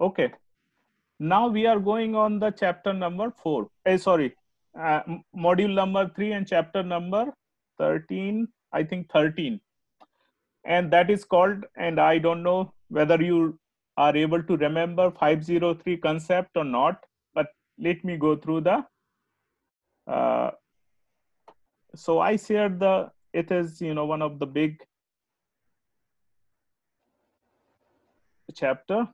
Okay. Now we are going on the chapter number 4. Module number 3 and chapter number 13, I think 13. And that is called, and I don't know whether you are able to remember 503 concept or not, but let me go through the, so I shared it is, one of the big chapter.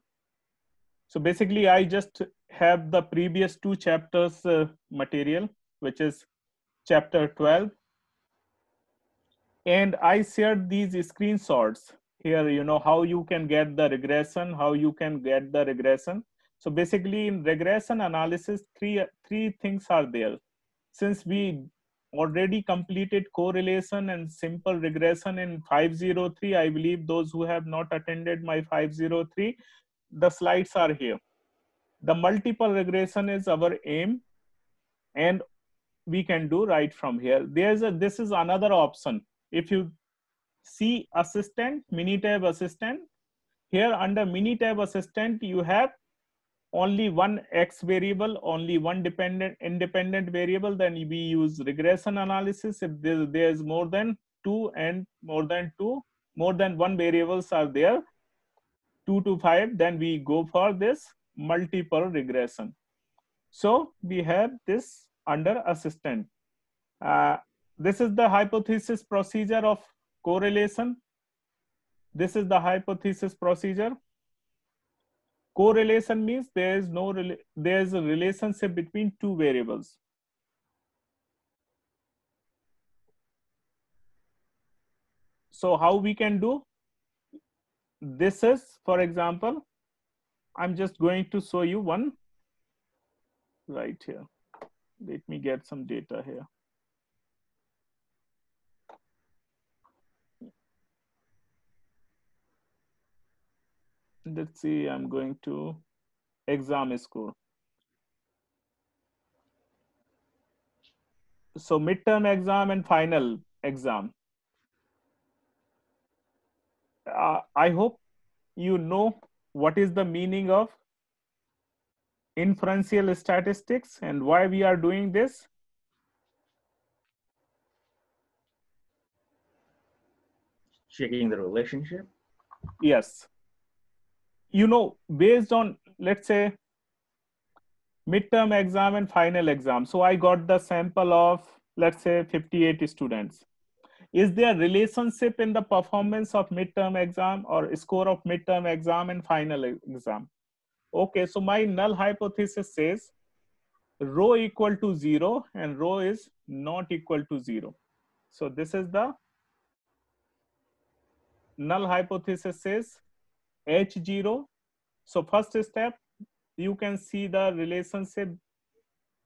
So basically, I just have the previous 2 chapters material, which is chapter 12. And I shared these screenshots here, how you can get the regression, So basically in regression analysis, three things are there. Since we already completed correlation and simple regression in 503, I believe those who have not attended my 503, the slides are here. The multiple regression is our aim, and we can do right from here. This is another option. If you see assistant, Minitab assistant, here under Minitab assistant, you have only one X variable, only one independent variable. Then we use regression analysis. If there is more than more than one variables are there, 2 to 5, then we go for this multiple regression. So we have this under assistant. This is the hypothesis procedure of correlation. This is the hypothesis procedure. Correlation means there is a relationship between two variables. So how we can do? This is, for example, I'm just going to show you one right here. Let me get some data here. Let's see, I'm going to exam score. So midterm exam and final exam. I hope you know what is the meaning of inferential statistics and why we are doing this. Checking the relationship? Yes. Based on, let's say, midterm exam and final exam. So I got the sample of, let's say, 58 students. Is there relationship in the performance of midterm exam or score of midterm exam and final exam? Okay, so my null hypothesis says rho equal to 0 and rho is not equal to 0. So this is the null hypothesis says H0. So first step, you can see the relationship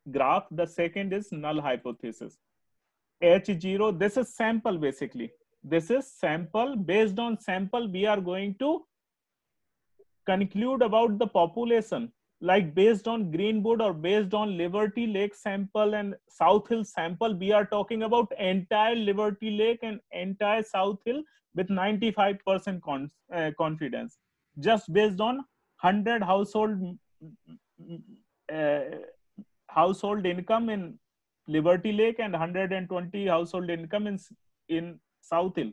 graph. The second is null hypothesis. H0, this is sample basically. This is sample. Based on sample, we are going to conclude about the population. Like based on Greenwood or based on Liberty Lake sample and South Hill sample, we are talking about entire Liberty Lake and entire South Hill with 95% confidence. Just based on 100 household income in Liberty Lake and 120 household income in South Hill.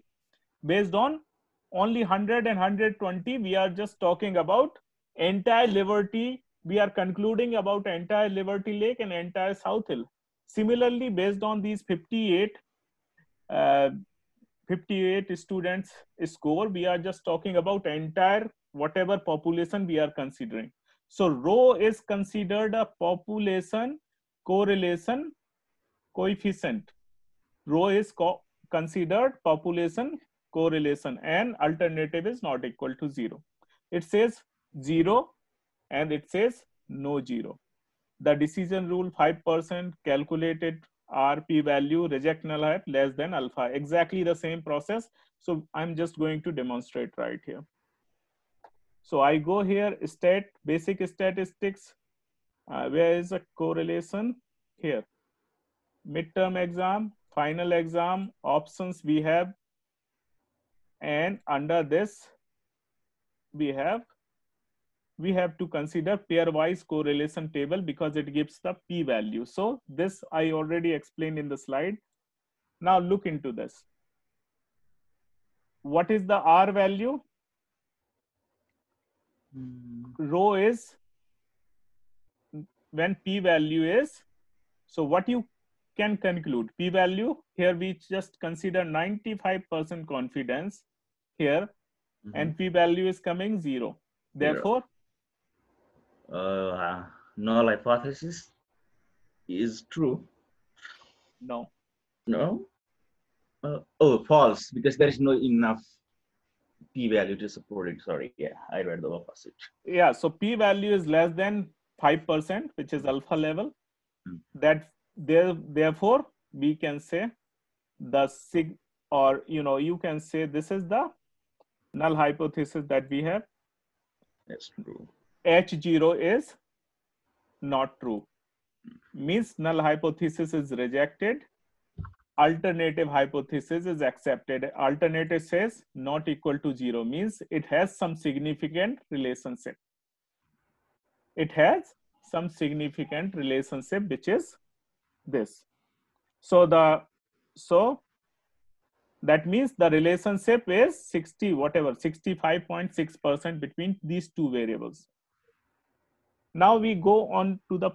Based on only 100 and 120, we are just talking about entire Liberty. We are concluding about entire Liberty Lake and entire South Hill. Similarly, based on these 58 students score, we are just talking about entire whatever population we are considering. So rho is considered a population correlation coefficient. Rho is considered population correlation and alternative is not equal to 0. It says 0 and it says no 0. The decision rule 5% calculated R p value reject null hype less than alpha. Exactly the same process. So I'm just going to demonstrate right here. So I go here, basic statistics. Where is a correlation? Here. Midterm exam, final exam, options we have. And under this, we have we have to consider pairwise correlation table because it gives the p-value. So this I already explained in the slide. Now look into this. What is the R value? Rho is when p-value is, so what you can conclude, p-value, here we just consider 95% confidence here, and p-value is coming 0. Therefore, null hypothesis is true. No. No? Oh, false, because there is no enough p-value to support it. Sorry, yeah, I read the opposite. Yeah, so p-value is less than 5%, which is alpha level. That therefore we can say the sig, or you can say this is the null hypothesis that we have. That's true. H0 is not true. Means null hypothesis is rejected. Alternative hypothesis is accepted. Alternative says not equal to 0, means it has some significant relationship. It has some significant relationship, which is this. So that means the relationship is 65.6% between these two variables. Now we go on to the,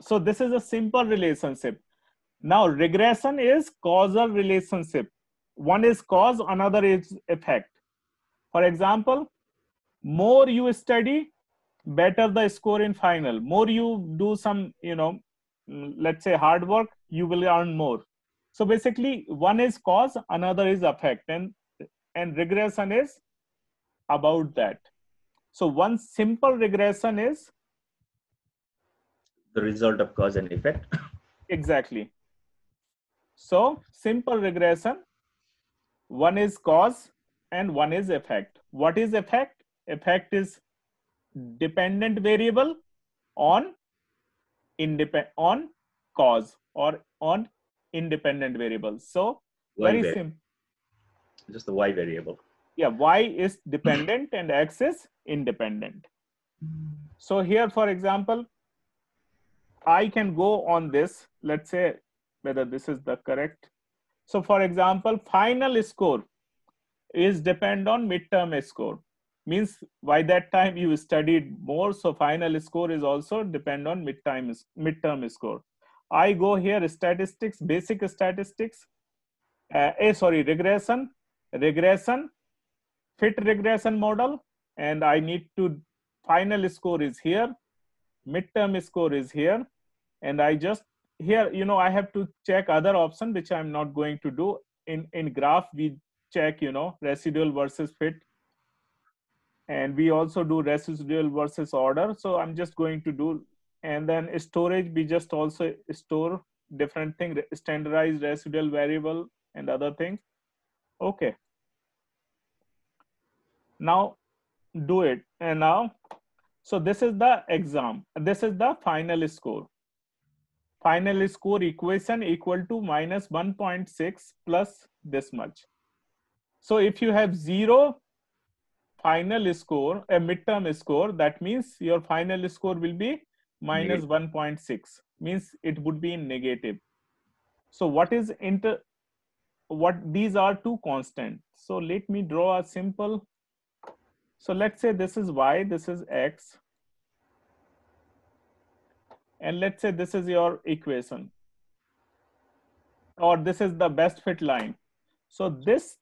so this is a simple relationship. Now regression is causal relationship. One is cause, another is effect. For example, more you study, better the score in final. More you do some, let's say hard work, you will earn more. So basically one is cause, another is effect, and regression is about that. So one simple regression is the result of cause and effect. Exactly. So simple regression, one is cause and one is effect. What is effect? Effect is dependent variable on cause or on independent variables. So very simple. Just the y variable. Yeah, y is dependent and x is independent. So here, for example, I can go on this, let's say whether this is the correct. So for example, final score is depend on midterm score. Means by that time you studied more, so final score is also depend on midterm score. I go here statistics, basic statistics, regression, fit regression model, and I need to, final score is here, midterm score is here, and I just here, I have to check other option, which I'm not going to do. In graph we check, residual versus fit, and we also do residual versus order. So I'm just going to do, and then storage, we just also store different thing, standardized residual variable and other things. Okay, now do it. And now, so this is the exam, this is the final score. Final score equation equal to minus 1.6 plus this much. So if you have 0 final score, a midterm score, that means your final score will be minus 1.6, means it would be in negative. So what is these are two constant. So let me draw a simple, so let's say this is y, this is x, and let's say this is your equation, or this is the best fit line. So this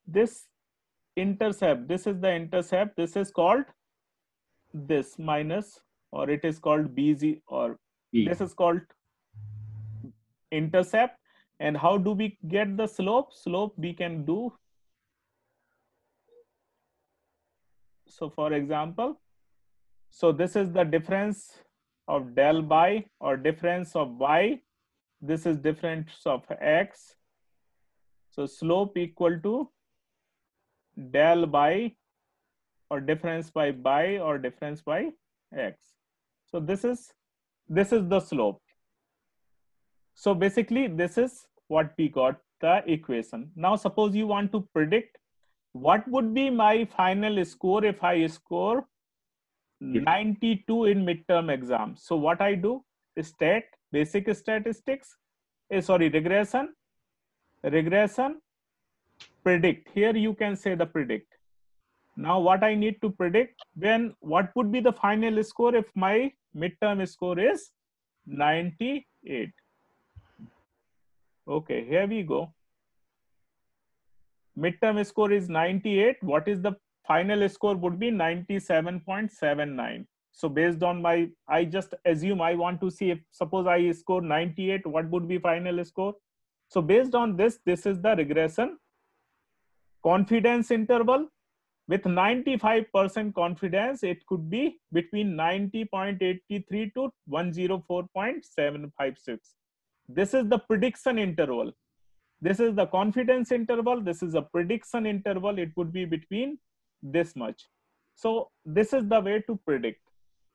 intercept, this is the intercept, this is called this minus, or it is called BZ, or this is called intercept. And how do we get the slope? Slope we can do, so for example, so this is the difference of del by, or difference of y, this is difference of x, so slope equal to del by, or difference by or difference by x. So this is the slope. So basically this is what we got the equation. Now suppose you want to predict what would be my final score if I score 92 in midterm exam. So what I do is basic statistics, regression, predict. Here you can say the predict. Now what I need to predict, then what would be the final score if my midterm score is 98? Okay, here we go. Midterm score is 98. What is the final score? Would be 97.79. So based on my, I just assume I want to see if suppose I score 98, what would be final score? So based on this, this is the regression confidence interval. With 95% confidence, it could be between 90.83 to 104.756. This is the prediction interval. This is the confidence interval. This is a prediction interval. It would be between this much. So this is the way to predict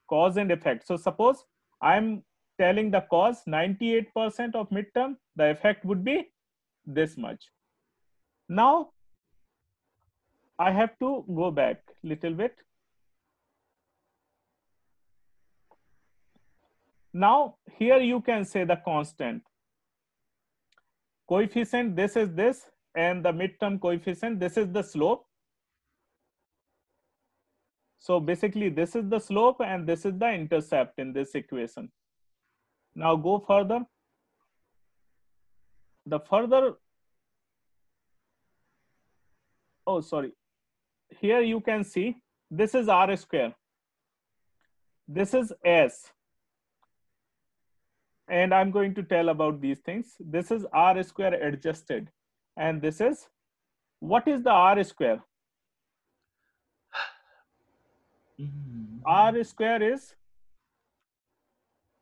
cause and effect. So suppose I'm telling the cause 98% of midterm, the effect would be this much. Now I have to go back a little bit. Now here you can say the constant coefficient, this is this, and the midterm coefficient, this is the slope. So basically this is the slope and this is the intercept in this equation. Now go further. The further, oh sorry, here you can see this is R square. This is S. And I'm going to tell about these things. This is R square adjusted. And this is, what is the R square? R square is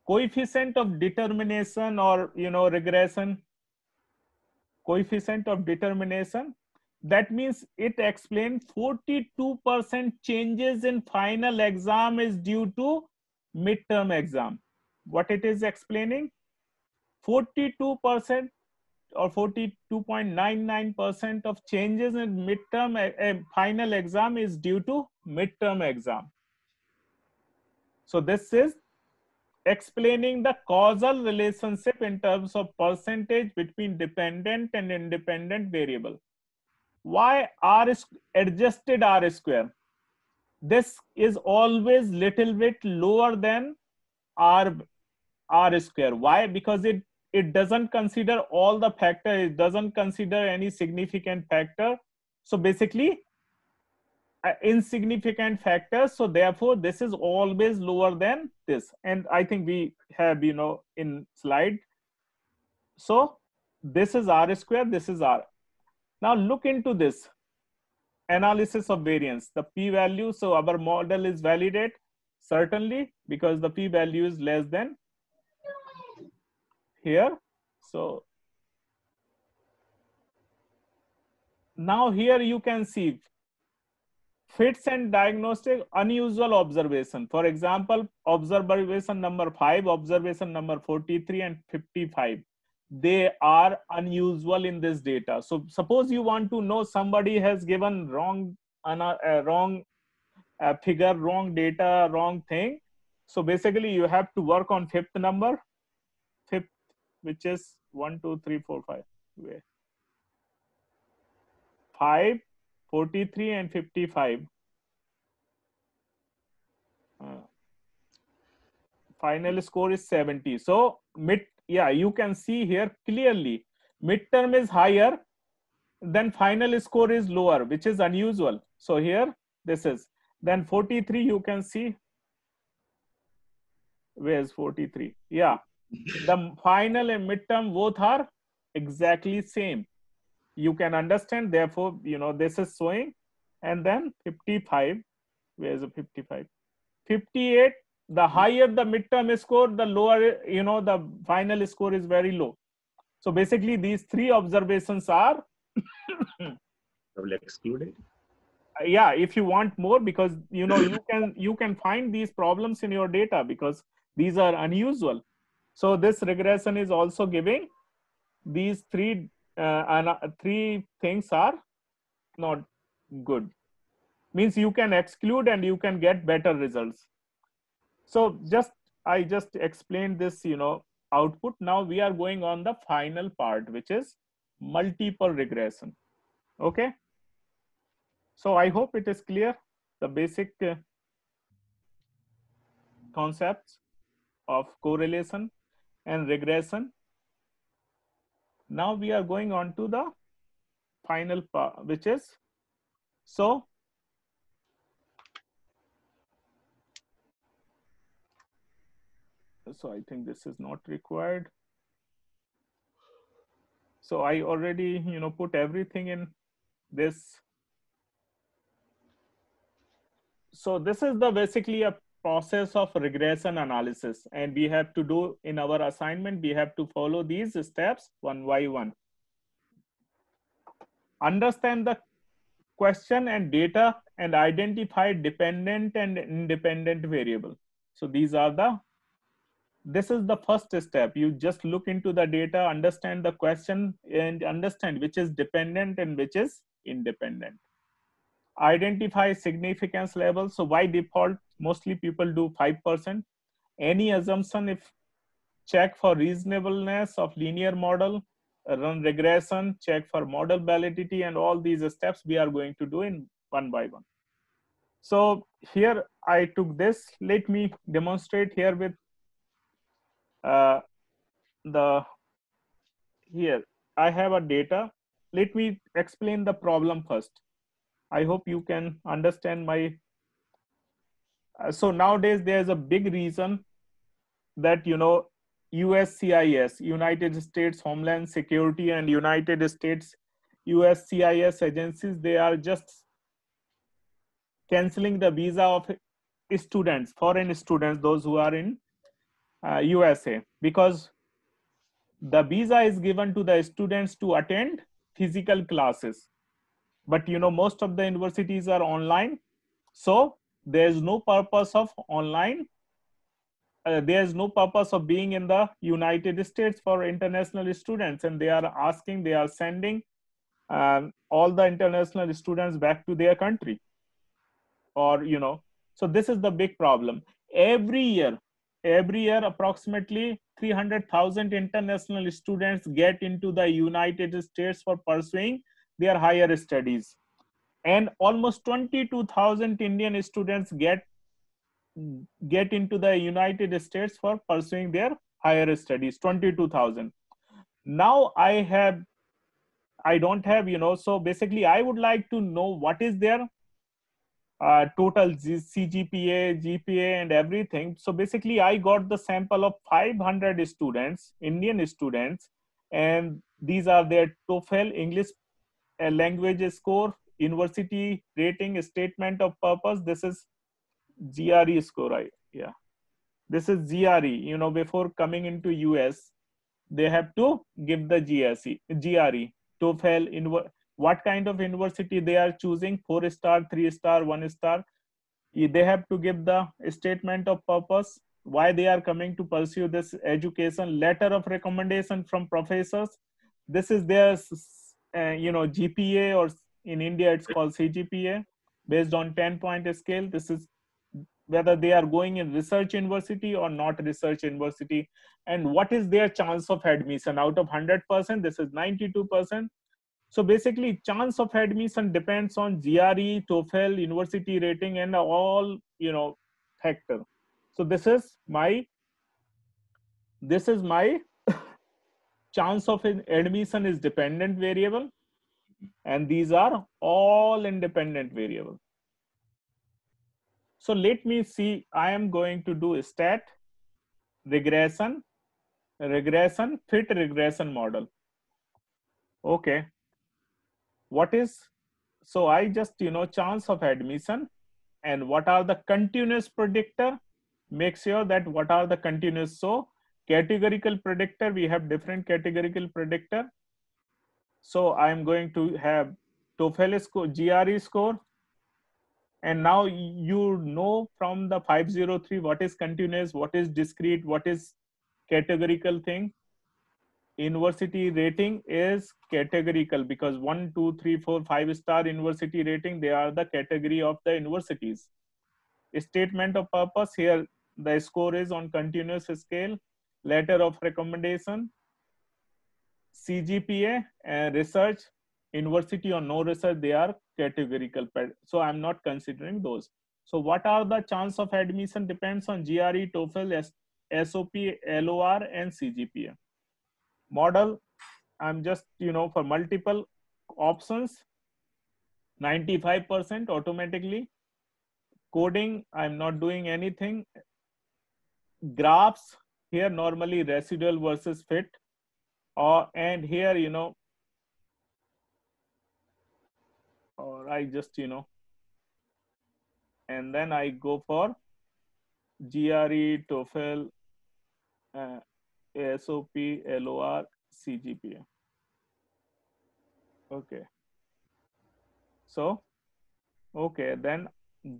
coefficient of determination, or regression coefficient of determination. That means it explains 42% changes in final exam is due to midterm exam. What it is explaining? 42% or 42.99% of changes in midterm final exam is due to midterm exam. So this is explaining the causal relationship in terms of percentage between dependent and independent variable. Why adjusted R square? This is always little bit lower than R square. Why? Because it doesn't consider all the factors. It doesn't consider any significant factor. So basically insignificant factors. So therefore this is always lower than this. And I think we have, in slide. So this is R square, this is R. Now look into this analysis of variance, the p-value. So our model is validate, certainly, because the p-value is less than here. So now here you can see fits and diagnostic unusual observation. For example, observation number 5, observation number 43 and 55. They are unusual in this data. So suppose you want to know somebody has given wrong figure, wrong data, wrong thing. So basically you have to work on fifth number, which is 1, 2, 3, 4, 5. 5, 43 and 55. Final score is 70. So you can see here clearly midterm is higher, then final score is lower, which is unusual. So here this is, then 43 you can see, where's 43? Yeah, the final and midterm both are exactly same. You can understand, therefore this is showing. And then 55, where's the 55? 58, the higher the midterm score, the lower the final score is very low. So basically these three observations are excluded. Yeah, if you want more, because you can find these problems in your data because these are unusual. So this regression is also giving these three things are not good. Means you can exclude and you can get better results. So I just explained this, output. Now we are going on the final part, which is multiple regression. Okay. So I hope it is clear, the basic concepts of correlation and regression. Now we are going on to the final part, which is, so I think this is not required. So I already, put everything in this. So this is the basically a process of regression analysis, and we have to do in our assignment, we have to follow these steps one by one. Understand the question and data and identify dependent and independent variable. So these are this is the first step. You just look into the data, understand the question, and understand which is dependent and which is independent. Identify significance level. So by default, mostly people do 5%. Any assumption, if check for reasonableness of linear model, run regression, check for model validity, and all these steps we are going to do in one by one. So here I took this. Let me demonstrate here with here I have a data. Let me explain the problem first. I hope you can understand my. So nowadays there's a big reason that USCIS, United States Homeland Security, and United States USCIS agencies, they are just canceling the visa of students, foreign students, those who are in USA, because the visa is given to the students to attend physical classes. But most of the universities are online, so there's no purpose of online. There's no purpose of being in the United States for international students, and they are sending all the international students back to their country. Or so this is the big problem. Every year approximately 300,000 international students get into the United States for pursuing their higher studies, and almost 22,000 Indian students get into the United States for pursuing their higher studies. 22,000. Now I don't have, so basically I would like to know what is their total CGPA, GPA, and everything. So basically I got the sample of 500 students, Indian students, and these are their TOEFL English language score, university rating, statement of purpose. This is GRE score, right? Yeah, this is GRE. Before coming into US, they have to give the GRE, TOEFL, what kind of university they are choosing, 4-star, 3-star, 1-star. They have to give the statement of purpose, why they are coming to pursue this education, letter of recommendation from professors. This is their, GPA, or in India it's called CGPA, based on 10-point scale. This is whether they are going in research university or not research university, and what is their chance of admission. Out of 100%, this is 92%. So basically chance of admission depends on GRE, TOEFL, university rating, and all factor. So this is my chance of admission is dependent variable, and these are all independent variable. So let me see, I am going to do stat, regression, fit regression model. Okay, what is, so I just chance of admission, and what are the continuous predictor, make sure that what are the continuous. So categorical predictor, we have different categorical predictor. So I'm going to have TOEFL score, GRE score, and now from the 503 what is continuous, what is discrete, what is categorical thing. University rating is categorical, because 1, 2, 3, 4, 5-star university rating, they are the category of the universities. Statement of purpose, here the score is on continuous scale, letter of recommendation, CGPA, and research, university or no research, they are categorical. So I'm not considering those. So what are the chance of admission depends on GRE, TOEFL, SOP, LOR, and CGPA. Model, I'm just, for multiple options, 95% automatically. Coding, I'm not doing anything. Graphs, here normally residual versus fit. And here, or I just, and then I go for GRE, TOEFL, SOP, LOR, CGPA. Okay. So, okay, then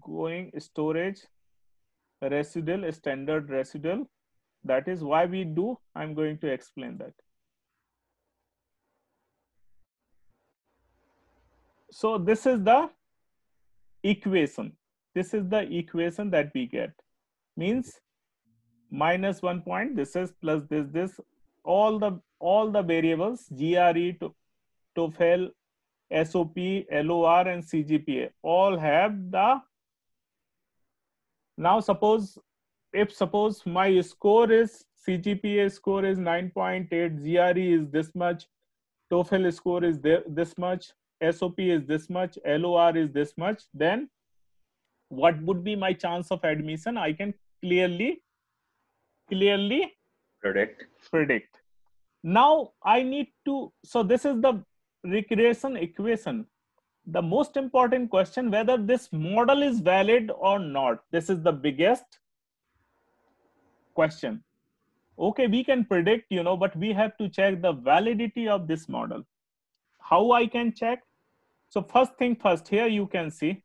going storage, residual, standard residual. That is why we do. I'm going to explain that. So this is the equation. This is the equation that we get. Means minus 1 point. This is plus this. All the variables GRE, TOEFL, SOP, LOR, and CGPA all have the. Now suppose my score is CGPA score is 9.8, GRE is this much, TOEFL score is this much, SOP is this much, LOR is this much, then what would be my chance of admission? I can clearly predict. Now I need to, so this is the regression equation. The most important question, whether this model is valid or not. This is the biggest question. Okay, we can predict, but we have to check the validity of this model. How I can check? So first thing first, here you can see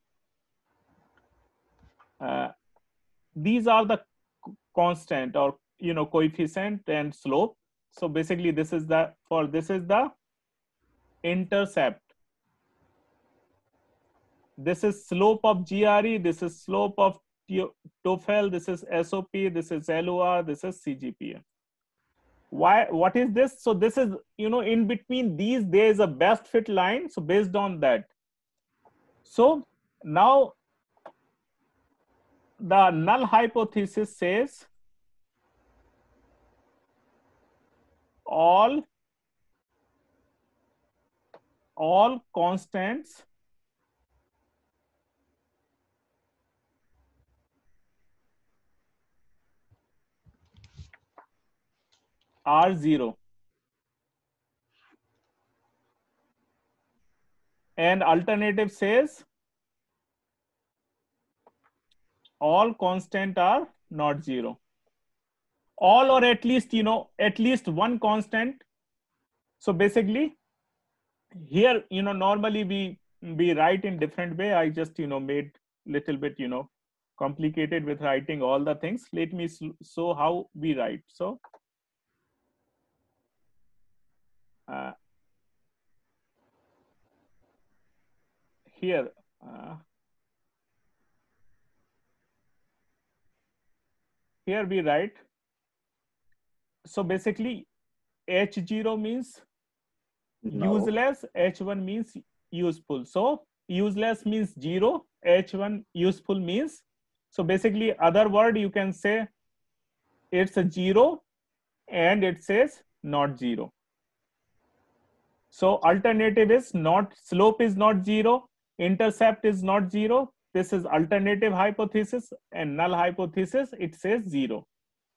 these are the constant or coefficient and slope. So basically this is the intercept. This is slope of GRE, this is slope of TOEFL, this is SOP, this is LOR, this is CGPA. What is this? So this is, in between these, there is a best fit line. So based on that. So now the null hypothesis says all constants are 0. And alternative says all constant are not 0. All, or at least, at least one constant. So basically here, normally we write in different way. I just, made little bit, complicated with writing all the things. Let me show how we write. So here here we write, so basically H0 means useless, H1 means useful. So useless means 0, H1 useful means, so basically other word you can say it's a 0 and it says not 0. So alternative is not, slope is not 0, intercept is not 0. This is alternative hypothesis, and null hypothesis, it says 0.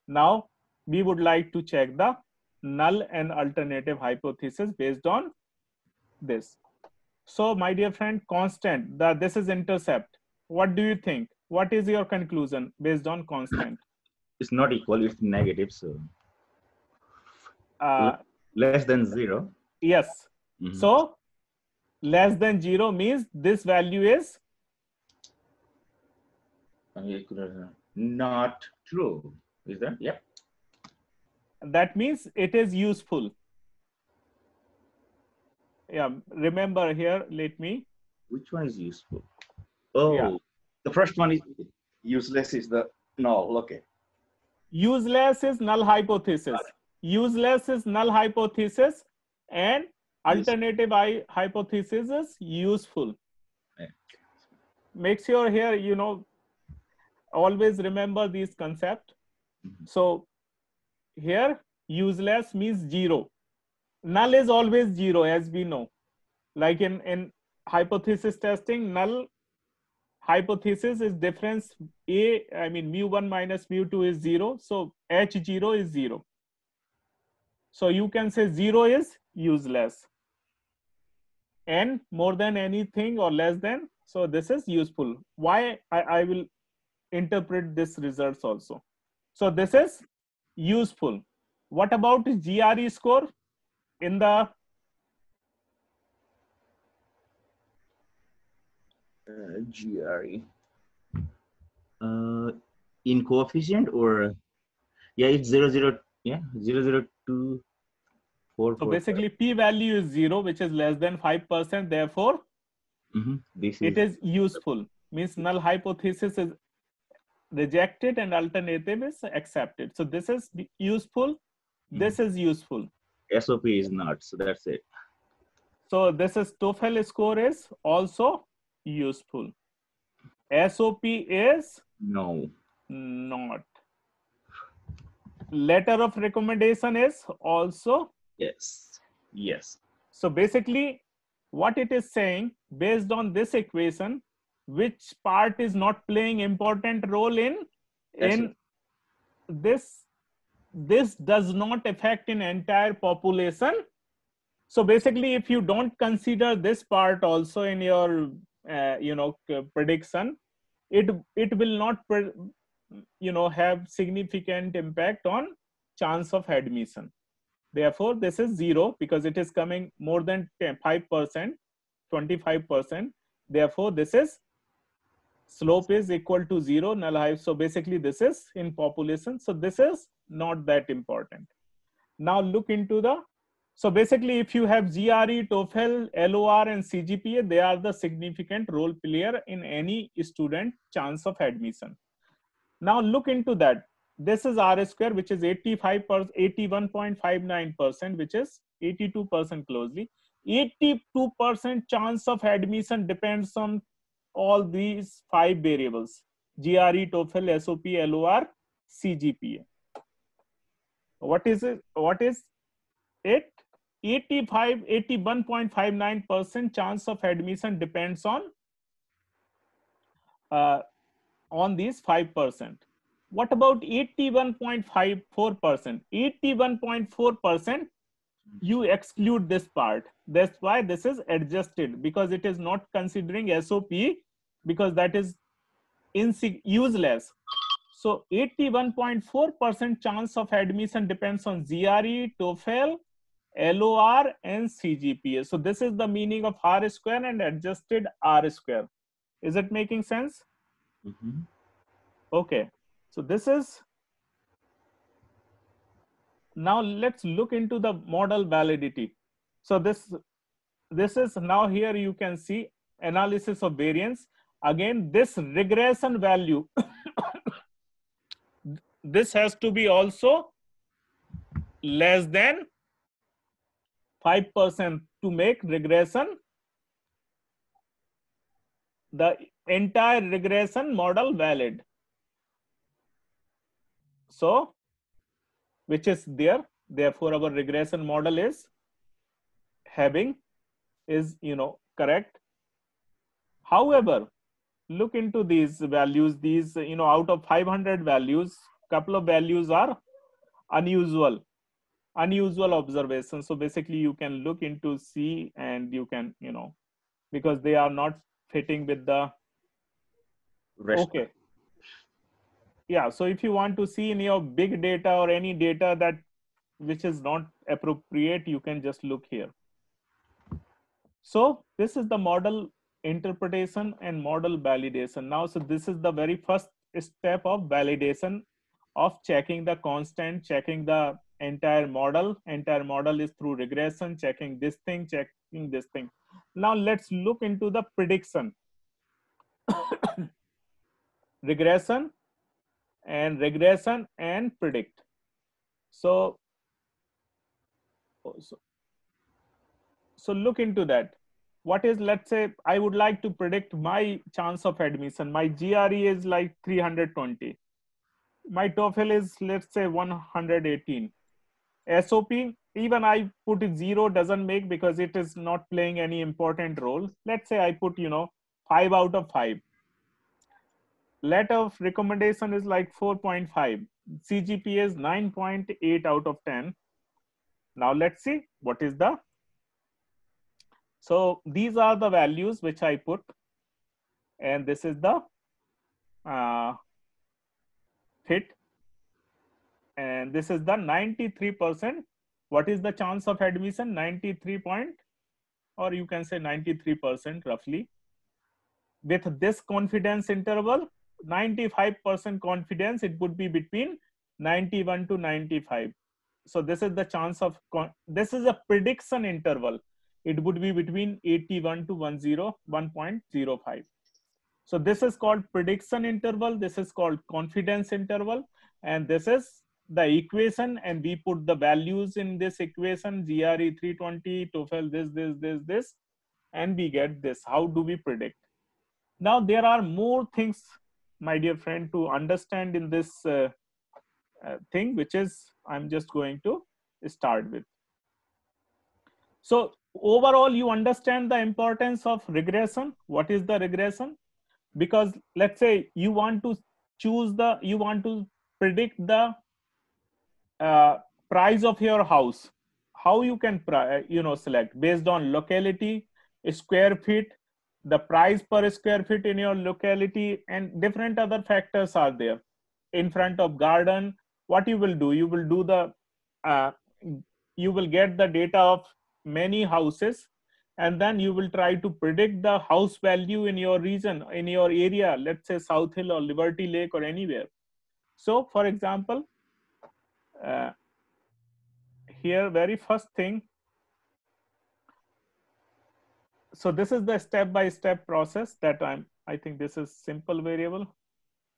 Now we would like to check the null and alternative hypothesis based on this. So my dear friend, constant, this is intercept. What do you think? What is your conclusion based on constant? It's not equal, it's negative, so less than 0. Yes. Mm-hmm. So less than 0 means this value is not true. Is that? Yep. That means it is useful. Yeah, remember here, let me. Which one is useful? Oh, yeah. The first one is useless, is the null. Okay. Useless is null hypothesis. Useless is null hypothesis, and alternative hypothesis is useful. Yeah. Make sure here, you know, always remember these concepts. So here, useless means zero. Null is always zero, as we know. Like in hypothesis testing, null hypothesis is difference I mean mu1 minus mu2 is 0, so h0 is 0. So you can say 0 is useless, n more than anything or less than, so this is useful. Why? I will interpret this results also. So this is useful. What about GRE score in the GRE in coefficient, or yeah, it's 0, 0, yeah, 0.02444. so basically p value is 0, which is less than 5%, therefore This it is useful, means null hypothesis is rejected and alternative is accepted. So this is useful, this is useful. SOP is not, so that's it. So this is TOEFL score is also useful. SOP is No. not. Letter of recommendation is also Yes. Yes. So basically what it is saying, based on this equation, which part is not playing important role in this does not affect in entire population. So basically if you don't consider this part also in your prediction, it will not have significant impact on chance of admission. Therefore this is 0 because it is coming more than 5%, 25%. Therefore this is slope is equal to 0, null hypothesis. So basically this is in population, so this is not that important. Now look into the, so basically if you have GRE, TOEFL, LOR and CGPA, they are the significant role player in any student chance of admission. Now look into that. This is R square, which is 81.59%, which is 82% closely. 82% chance of admission depends on all these 5 variables: GRE, TOEFL, SOP, LOR, CGPA. What is it? What is it? 81.59% chance of admission depends on these 5%. What about 81.54%? 81.4%, you exclude this part. That's why this is adjusted, because it is not considering SOP, because that is useless. So 81.4% chance of admission depends on GRE, TOEFL, LOR and CGPA. So this is the meaning of R square and adjusted R square. Is it making sense? Okay. So this is, now let's look into the model validity. So this is now, here you can see analysis of variance. Again, this regression value this has to be also less than 5% to make regression, the entire regression model valid. So which is there, therefore our regression model is correct. However, look into these values. These, out of 500 values, couple of values are unusual observations. So basically you can look into C and you can, because they are not fitting with the rest. Okay. Yeah, so if you want to see in your big data or any data that which is not appropriate, you can just look here. So this is the model interpretation and model validation. Now, so this is the very first step of validation, of checking the constant, checking the entire model. Entire model is through regression, checking this thing, checking this thing. Now let's look into the prediction. Regression and regression and predict. So, so, so look into that. What is, let's say, I would like to predict my chance of admission. My GRE is like 320. My TOEFL is, let's say, 118. SOP, even I put it 0 doesn't make, because it is not playing any important role. Let's say I put, 5 out of 5. Letter of recommendation is like 4.5. CGPA is 9.8 out of 10. Now let's see what is the, so these are the values which I put, and this is the fit, and this is the 93%. What is the chance of admission? 93 point, or you can say 93% roughly. With this confidence interval, 95% confidence, it would be between 91 to 95. So this is the chance of, this is a prediction interval. It would be between 81 to 101.05. So this is called prediction interval. This is called confidence interval. And this is the equation. And we put the values in this equation, GRE 320, TOEFL this, and we get this. How do we predict? Now, there are more things, my dear friend, to understand in this thing, which is I'm just going to start with. So overall, you understand the importance of regression. What is the regression? Because let's say you want to you want to predict the price of your house. How you can select based on locality, square feet, the price per square feet in your locality, and different other factors are there. In front of garden, what you will do, you will do the you will get the data of many houses, and then you will try to predict the house value in your region, in your area, let's say South Hill or Liberty Lake or anywhere. So for example, here, very first thing, so this is the step-by-step process that I think this is simple variable.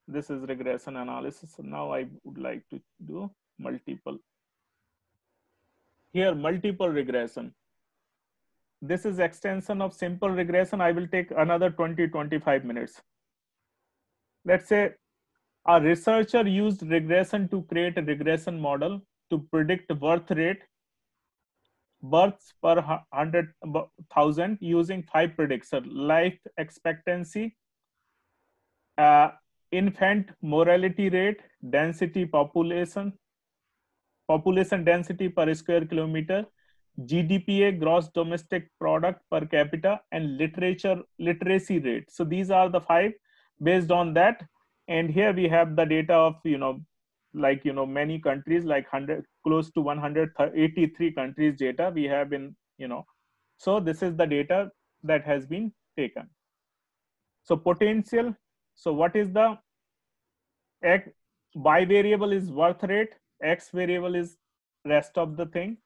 This is regression analysis. So now I would like to do multiple. Here, multiple regression. This is extension of simple regression. I will take another 20-25 minutes. Let's say a researcher used regression to create a regression model to predict birth rate, births per 100,000 using 5 predictors: life expectancy, infant mortality rate, density population density per square kilometer, GDPA, gross domestic product per capita, and literacy rate. So these are the 5 based on that. And here we have the data of, many countries, like close to 183 countries data we have in, so this is the data that has been taken. So potential. So what is the y variable is birth rate, x variable is rest of the thing.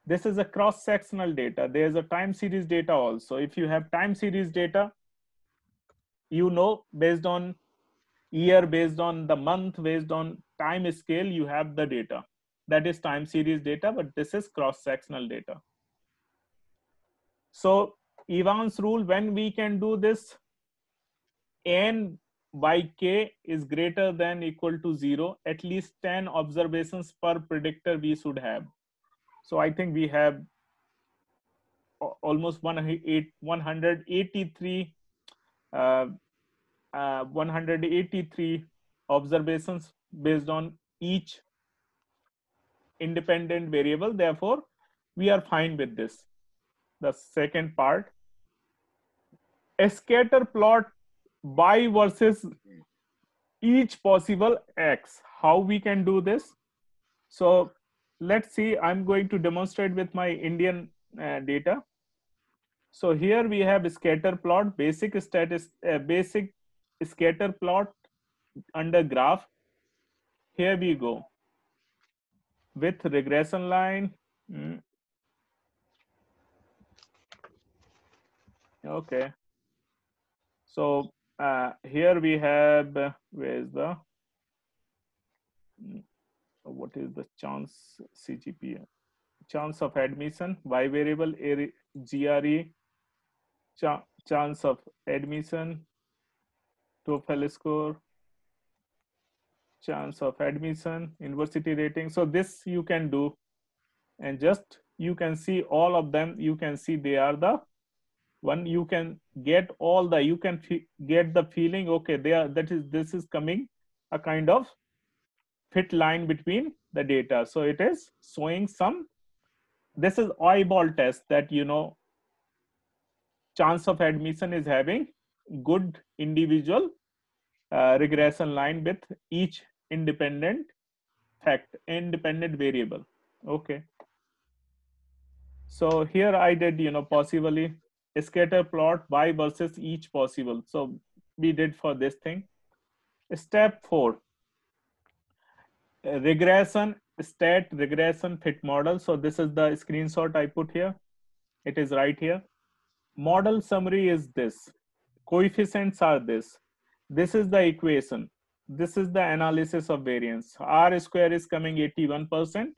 This is a cross-sectional data. There's a time series data also. If you have time series data, based on year, based on the month, based on time scale, you have the data. That is time series data, but this is cross-sectional data. So Evans rule, when we can do this, n by k is greater than equal to 0, at least 10 observations per predictor we should have. So I think we have almost 183 observations based on each independent variable. Therefore, we are fine with this. The second part, a scatter plot y versus each possible x. How we can do this? So let's see, I'm going to demonstrate with my Indian data. So here we have a scatter plot, basic scatter plot under graph. Here we go with regression line. Okay. So here we have, where's the What is the chance CGPA? Chance of admission, Y variable, GRE, chance of admission, TOEFL score, chance of admission, university rating. So this you can do, and just you can see all of them. You can see they are the one. You can get all the, you can get the feeling, okay, they are, that is, this is coming a kind of fit line between the data. So it is showing some, this is eyeball test that, you know, chance of admission is having good individual regression line with each independent independent variable. Okay, so here I did, you know, possibly a scatter plot y versus each possible. So we did for this thing. Step 4, regression stat regression fit model. So this is the screenshot I put here. It is right here. Model summary is this. Coefficients are this. This is the equation. This is the analysis of variance. R square is coming 81%.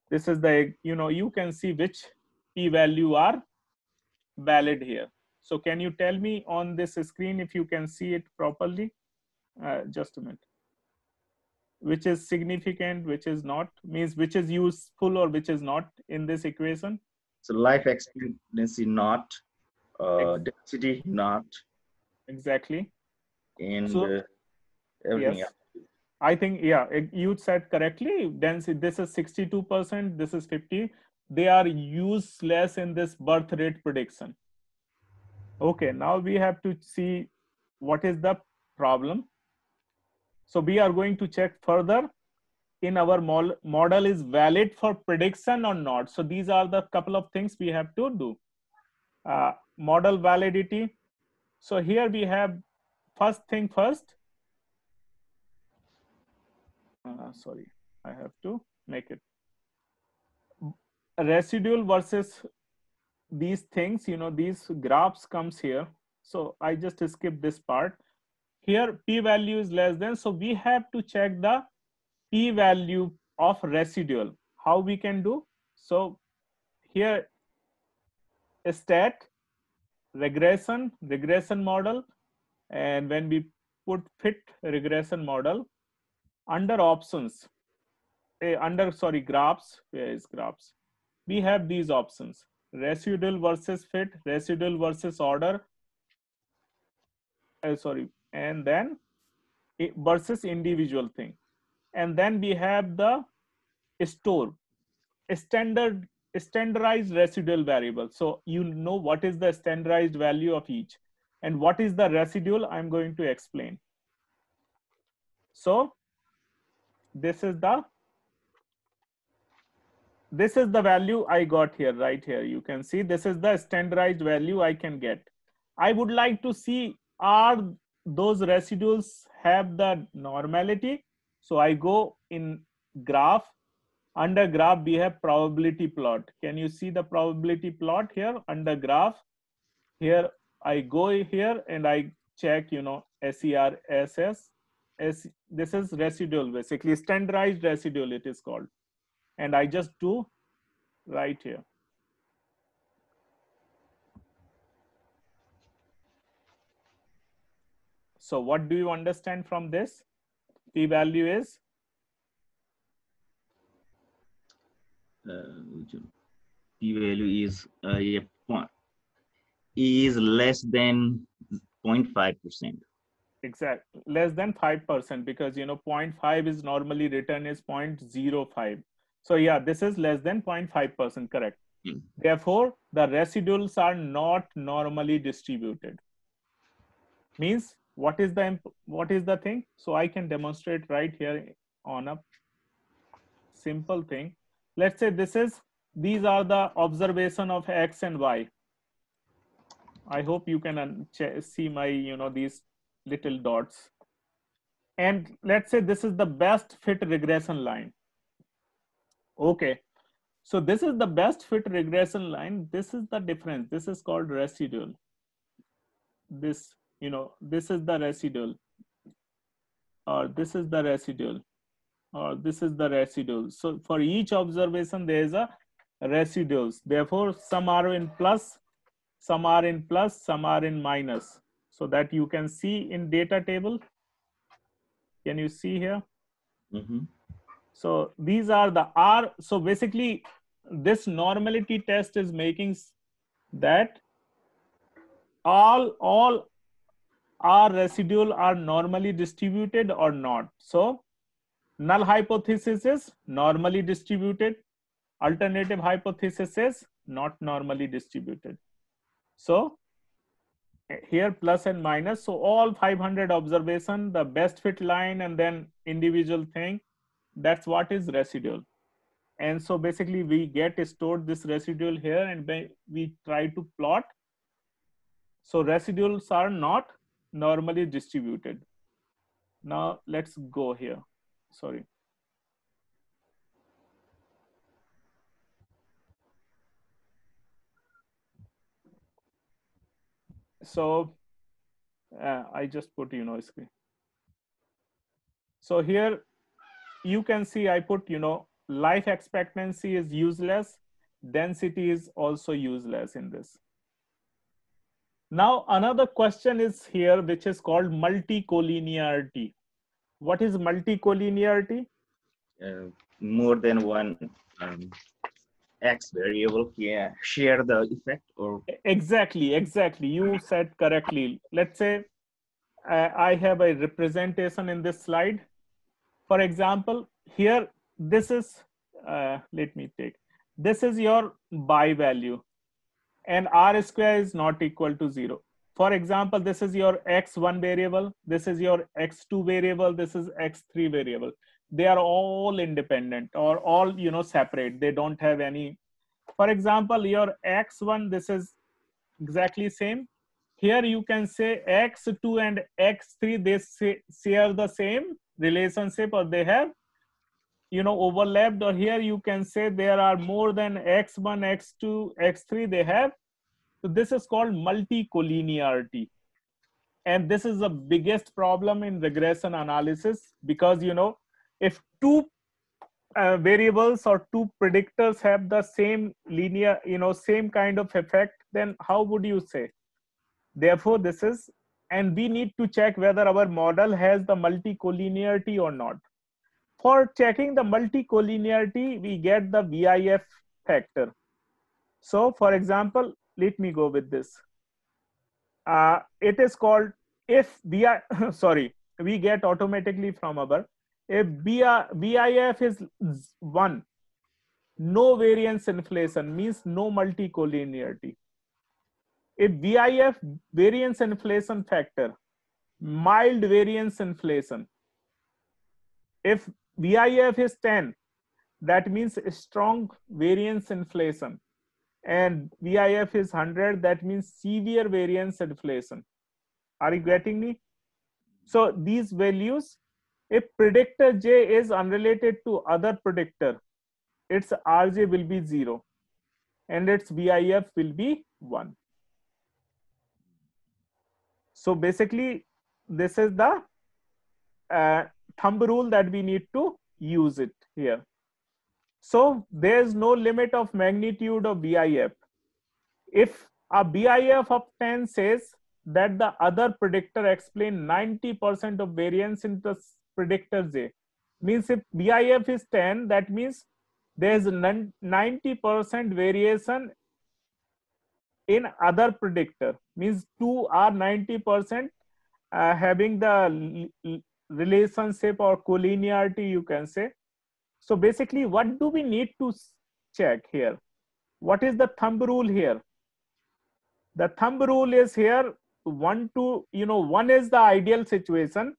This is the, you know, you can see which p-value are valid here. So can you tell me on this screen if you can see it properly? Just a minute. Which is significant, which is not, means which is useful or which is not in this equation? So life expectancy not, density not. Exactly. And So, everything yes. else. I think, yeah, you said correctly. Density, this is 62%, this is 50. They are useless in this birth rate prediction. Okay, now we have to see what is the problem. So we are going to check further in our model is valid for prediction or not. So these are the couple of things we have to do. Model validity. So here we have first thing first. Sorry, I have to make it residual versus these things, you know, these graphs comes here. So I just skip this part. Here p-value is less than, so we have to check the p-value of residual. How we can do? So here stat regression model, and when we put fit regression model under options, under, sorry, graphs, where is graphs, we have these options: residual versus fit, residual versus order, sorry, and then versus individual thing. And then we have the store, standardized residual variable. So you know what is the standardized value of each and what is the residual, I'm going to explain. So this is the value I got here, right here. You can see this is the standardized value I can get. I would like to see, are those residuals have the normality? So I go in graph. Under graph, we have probability plot. Can you see the probability plot here under graph? Here I go here and I check, you know, SERSS. This is residual, basically standardized residual it is called. And I just do right here. So what do you understand from this? P-value is? P-value is is less than 0.5%. Exactly, less than 5%, because, you know, 0.5 is normally written as 0.05. So yeah, this is less than 0.5%, correct. Therefore, the residuals are not normally distributed. Means what is the thing? So I can demonstrate right here on a simple thing. Let's say these are the observation of X and Y. I hope you can see my, you know, these little dots. And let's say this is the best fit regression line. Okay, so this is the best fit regression line. This is the difference. This is called residual. This, you know, this is the residual. or this is the residual, or this is the residual. So for each observation, there is a residuals. Therefore, some are in plus, some are in plus, some are in minus. So that you can see in data table. Can you see here? Mm-hmm. So these are the R. So basically, this normality test is making that all R residual are normally distributed or not. So null hypothesis is normally distributed. Alternative hypothesis is not normally distributed. So here plus and minus. So all 500 observation, the best fit line, and then individual thing, that's what is residual. And so basically we get stored this residual here, and we try to plot. So residuals are not normally distributed. Now let's go here. Sorry. So I just put, screen. So here you can see I put, life expectancy is useless. Density is also useless in this. Now another question is here, which is called multicollinearity. What is multicollinearity? More than one X variable, yeah, share the effect, or Exactly. You said correctly. Let's say I have a representation in this slide. For example, here, this is, let me take, this is your bi value, and R square is not equal to 0. For example, this is your X1 variable, this is your X2 variable, this is X3 variable. They are all independent, or all, separate. They don't have any. For example, your X1, this is exactly same. Here you can say X2 and X3, they share the same relationship, or they have, overlapped. Or here you can say there are more than X1, X2, X3 they have. So this is called multicollinearity. And this is the biggest problem in regression analysis, because, if two variables or two predictors have the same linear, same kind of effect, then how would you say? Therefore, this is, and we need to check whether our model has the multicollinearity or not. For checking the multicollinearity, we get the VIF factor. So for example, let me go with this. It is called, if we get automatically from our, if VIF is 1, no variance inflation, means no multicollinearity. If VIF, variance inflation factor, mild variance inflation. If VIF is 10, that means strong variance inflation. And VIF is 100, that means severe variance inflation. Are you getting me? So these values, if predictor J is unrelated to other predictor, its RJ will be 0 and its VIF will be 1. So basically, this is the thumb rule that we need to use it here. So there's no limit of magnitude of BIF. If a BIF of 10 says that the other predictor explain 90% of variance in the predictor J, means if BIF is 10, that means there's 90% variation in other predictor, means 2 are 90% having the relationship or collinearity, you can say. So basically, what do we need to check here? What is the thumb rule here? The thumb rule is here 1 to, 1 is the ideal situation,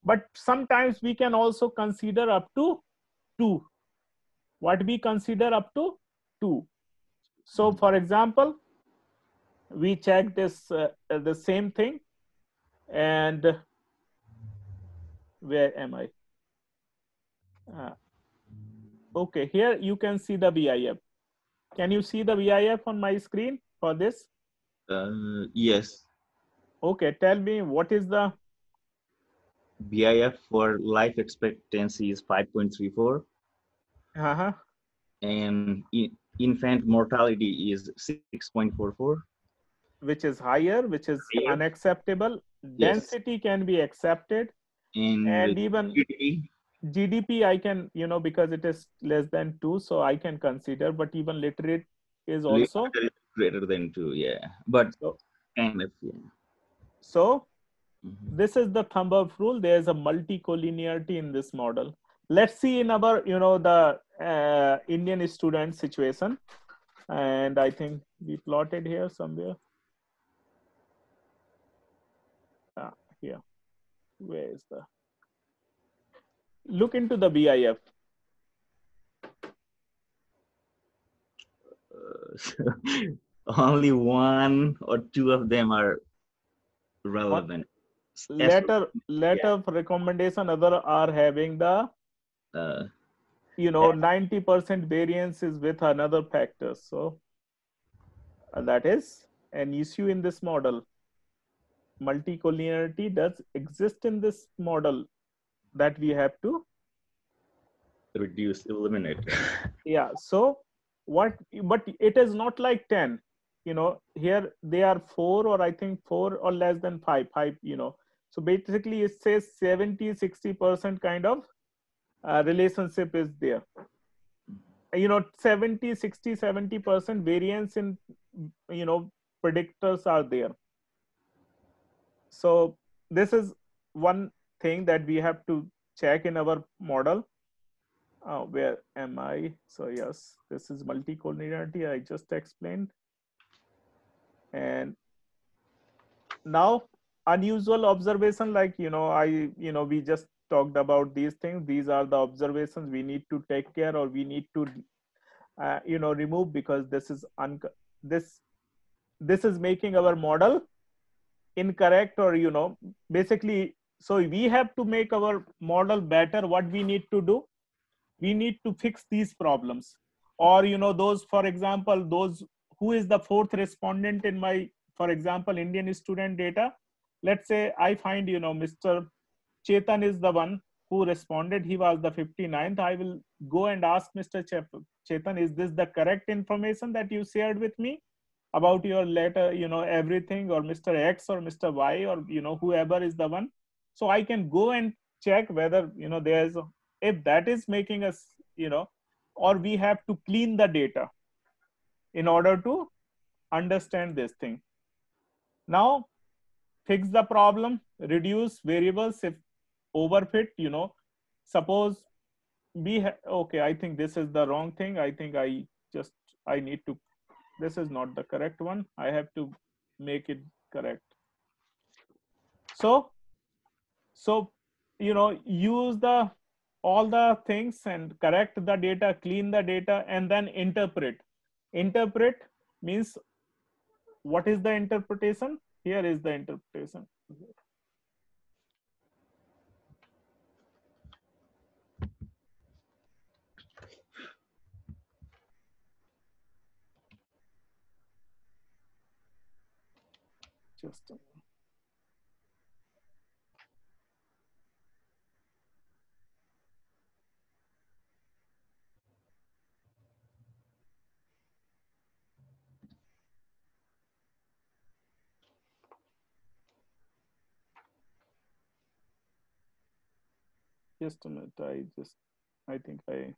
but sometimes we can also consider up to 2. What we consider up to 2. So for example, we check this, the same thing, and where am I? Okay, here you can see the VIF. Can you see the VIF on my screen for this? Yes. Okay, tell me what is the BIF for life expectancy is 5.34, Uh-huh. and infant mortality is 6.44. Which is higher, which is Higher, unacceptable. yes, Density can be accepted, and and even GDP GDP I can, because it is less than 2, so I can consider, but even literate is also. greater than 2, yeah, but So, kind of, yeah. so Mhm. this is the thumb up rule. There's a multi-collinearity in this model. Let's see in our, the Indian student situation. And I think we plotted here somewhere. Here, where is the, look into the BIF. So only one or two of them are One relevant. As letter yeah, of recommendation, other are having the, uh, 90% variance is with another factor. So that is an issue in this model. Multicollinearity does exist in this model that we have to. reduce, eliminate. Yeah. So what, but it is not like 10. Here they are 4, or I think 4 or less than 5. So basically it says 70-60% kind of relationship is there. 70-60-70% variance in, predictors are there. So this is one thing that we have to check in our model. Where am I? So yes, this is multicollinearity I just explained. And now unusual observation, like, we just talked about these things. These are the observations we need to take care, or we need to remove, because this is this is making our model incorrect, or basically. So we have to make our model better. What we need to do, we need to fix these problems. Or those, for example, those who is the fourth respondent in my, for example, Indian student data. Let's say I find, Mr. Chetan is the one who responded. He was the 59th. I will go and ask Mr. Chetan, is this the correct information that you shared with me about your letter, everything, or Mr. X or Mr. Y, or whoever is the one. So I can go and check whether, there's, if that is making us, or we have to clean the data in order to understand this thing. Now fix the problem, reduce variables if overfit. Suppose okay, I think this is the wrong thing. I think I need to, this is not the correct one. I have to make it correct. So use the all the things and correct the data, clean the data, and then interpret means, what is the interpretation? Here is the interpretation. Just a minute. Just a minute. I think I,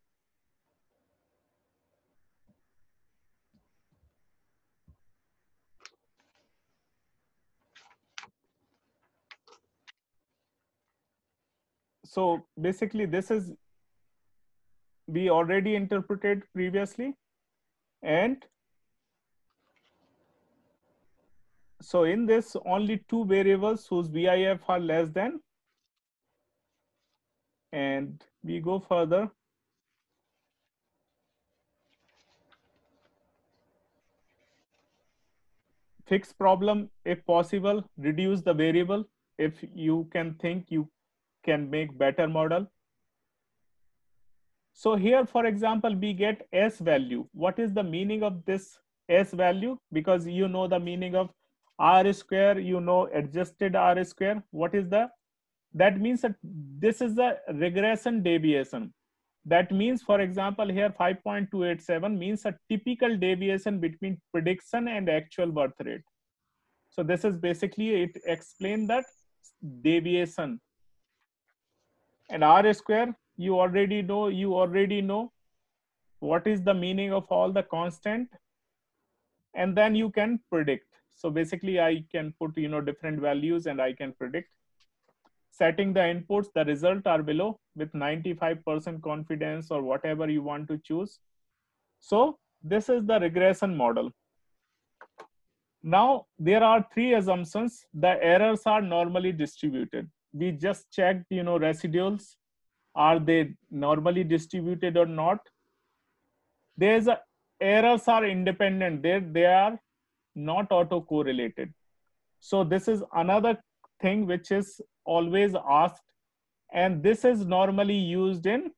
so basically this is, we already interpreted previously. And so in this, only two variables whose VIF are less than, and we go further. Fix problem if possible, reduce the variable. If you can think, you can make better model. So here, for example, we get S value. What is the meaning of this S value? Because the meaning of R square, adjusted R square. What is the That means that this is the regression deviation. That means, for example, here 5.287 means a typical deviation between prediction and actual birth rate. So this is basically, it explains that deviation. And R square, you already know what is the meaning of all the constant, and then you can predict. So basically I can put different values and I can predict. Setting the inputs, the results are below with 95% confidence or whatever you want to choose. So this is the regression model. Now there are three assumptions. The errors are normally distributed. We just checked residuals, are they normally distributed or not. There's a errors are independent, they are not autocorrelated. So this is another thing which is always asked, and this is normally used in,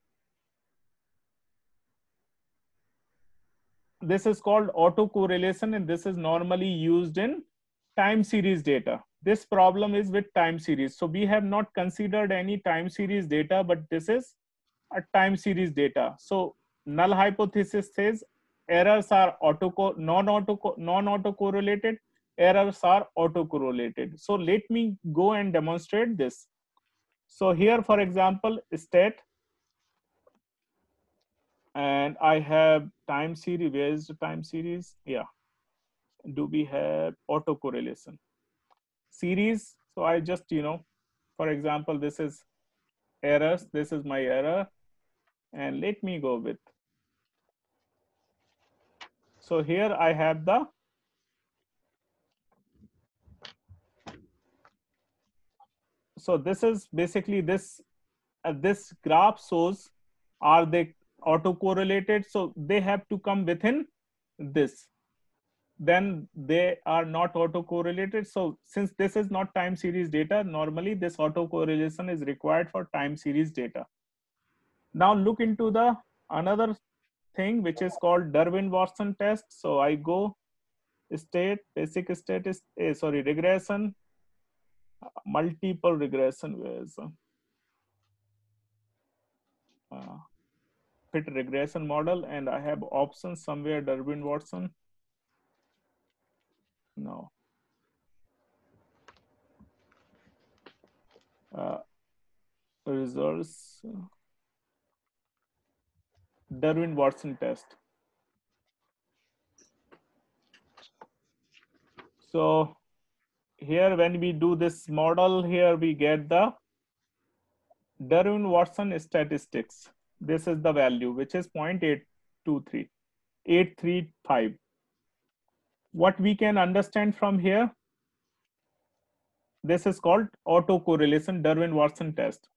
this is called autocorrelation, and this is normally used in time series data. This problem is with time series. So we have not considered any time series data, but this is a time series data. So null hypothesis says errors are non-autocorrelated, errors are autocorrelated. So let me go and demonstrate this. So here, for example, state, and I have time series. Where is the time series? Yeah. Do we have autocorrelation series? So I just, for example, this is errors. This is my error. And let me go with. So here I have the, so this is basically this graph shows, are they autocorrelated? So they have to come within this, then they are not autocorrelated. So since this is not time series data, normally this autocorrelation is required for time series data. Now look into the another thing which is called Darwin-Watson test. So I go state, basic state is regression, multiple regression, where is fit regression model, and I have options somewhere, Darwin-Watson. No. Results, Darwin-Watson test. So here when we do this model, here we get the Darwin-Watson statistics. This is the value, which is 0.835. What we can understand from here, this is called autocorrelation, Darwin-Watson test.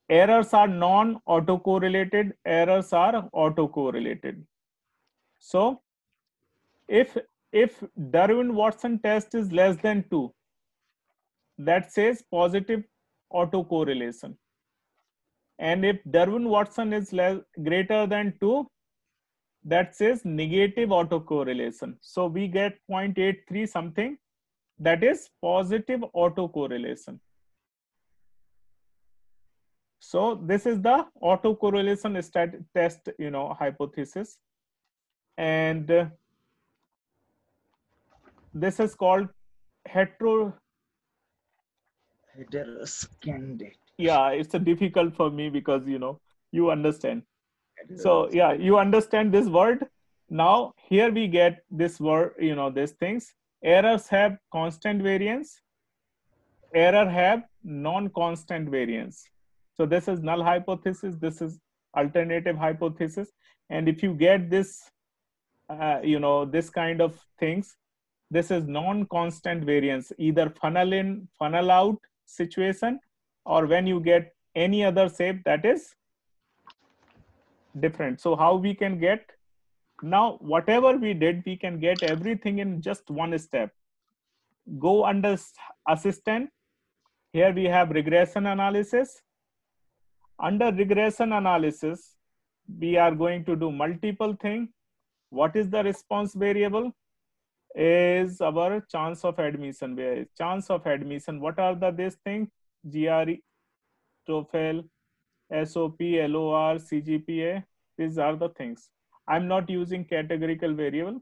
Errors are non-autocorrelated, errors are autocorrelated. So if Darwin-Watson test is less than 2, that says positive autocorrelation. And if Darwin-Watson is greater than 2, that says negative autocorrelation. So we get 0.83 something, that is positive autocorrelation. So this is the autocorrelation test, hypothesis. And this is called heteroscedastic. Yeah, it's a difficult for me because you understand. So yeah, you understand this word. Now here we get this word, these things. Errors have constant variance, error have non-constant variance. So this is null hypothesis, this is alternative hypothesis. And if you get this, this kind of things, this is non-constant variance, either funnel in, funnel out situation, or when you get any other shape that is different. So how we can get, now whatever we did, we can get everything in just one step. Go under assistant. Here we have regression analysis. Under regression analysis, we are going to do multiple things. What is the response variable? Is our chance of admission. Where is chance of admission? What are these things? GRE, TOEFL, SOP, LOR, CGPA. These are the things. I'm not using categorical variable.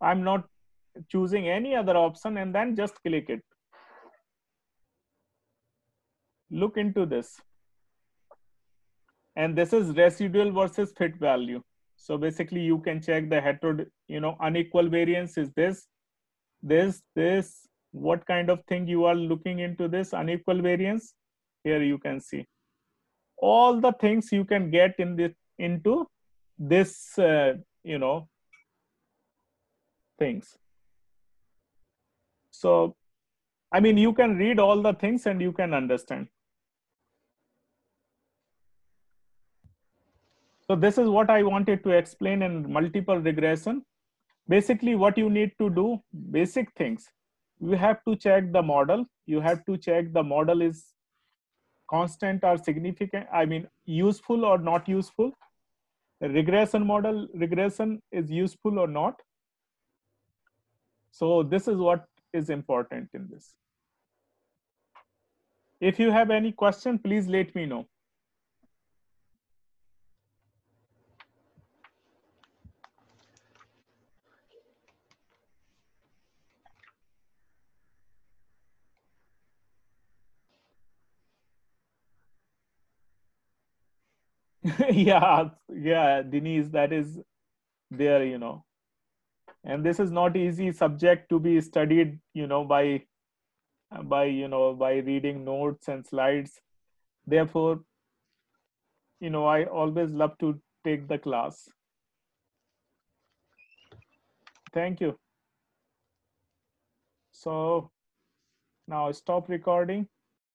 I'm not choosing any other option and then just click it. Look into this. And this is residual versus fit value. So basically you can check the unequal variance is this, what kind of thing you are looking into this unequal variance. Here you can see all the things you can get into this, things. So, I mean, you can read all the things and you can understand. So this is what I wanted to explain in multiple regression. Basically, what you need to do, basic things. You have to check the model. You have to check the model is constant or significant, I mean, useful or not useful. The regression model, regression is useful or not. So this is what is important in this. If you have any question, please let me know. Yeah, Denise, that is there, and this is not easy subject to be studied, by reading notes and slides. Therefore, I always love to take the class. Thank you. So now stop recording.